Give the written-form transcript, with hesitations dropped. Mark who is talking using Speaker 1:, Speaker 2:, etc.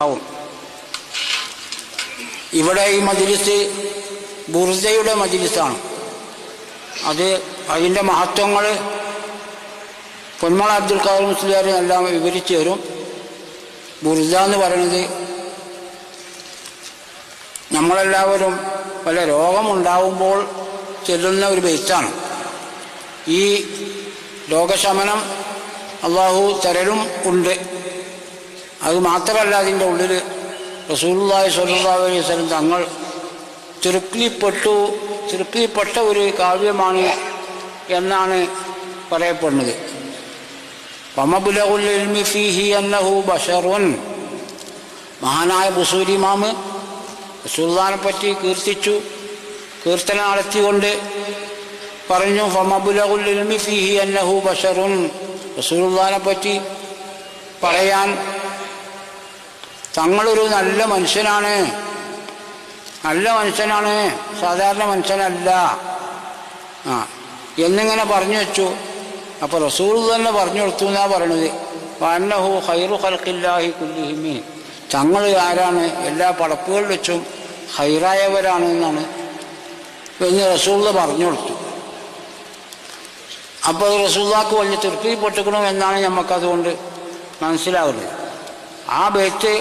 Speaker 1: ആവും. ഇവിടെ ഈ മജ്‌ലിസ് ബുർദയുടെ മജ്‌ലിസാണ്. അതിൻ്റെ മഹത്വങ്ങൾ പൊന്മള അബ്ദുൽ ഖാദർ മുസ്ലിയാർ എല്ലാം വിവരിച്ചു തരും. ബുർദ എന്ന് പറയുന്നത് നമ്മളെല്ലാവരും പല രോഗമുണ്ടാവുമ്പോൾ ചെല്ലുന്ന ഒരു ബൈത്താണ്. ഈ രോഗശമനം അള്ളാഹു തരലും ഉണ്ട്. അത് മാത്രമല്ല, അതിൻ്റെ ഉള്ളിൽ റസൂലുള്ളാഹി സ്വല്ലല്ലാഹു അലൈഹി വസല്ലം തങ്ങൾ തൃപ്തിപ്പെട്ട ഒരു കാവ്യമാണ് എന്നാണ് പറയപ്പെടുന്നത്. വമബ്ലഗുൽ ഇൽമി ഫീഹി അന്നഹു ബശറുൻ. മഹാനായ ബുസൂരി ഇമാമ് റസൂലുള്ളാഹിനെ പറ്റി കീർത്തന നടത്തിക്കൊണ്ട് പറഞ്ഞു, വമബ്ലഗുൽ ഇൽമി ഫീഹി അന്നഹു ബശറുൻ. റസൂലുള്ളാഹിനെ പറ്റി പറയാൻ തങ്ങളൊരു നല്ല മനുഷ്യനാണ്, സാധാരണ മനുഷ്യനല്ല എന്നിങ്ങനെ പറഞ്ഞു വെച്ചു. അപ്പോൾ റസൂൽ തന്നെ പറഞ്ഞു കൊടുത്തു എന്നാണ് പറയണത്. വഅന്നഹു ഖൈറു ഖൽഖില്ലാഹി കുല്ലിഹിം. തങ്ങൾ ആരാണ്? എല്ലാ പടപ്പുകളിൽ വെച്ചും ഖൈറായവരാണ് എന്നാണ് റസൂൽ പറഞ്ഞു കൊടുത്തു. അപ്പോൾ റസൂലുള്ളാഹിക്ക് വലിയ തൃപ്തിപ്പെട്ടു എന്നാണ് നമുക്കതുകൊണ്ട് മനസ്സിലാവുന്നത്. ആ ബൈത്ത്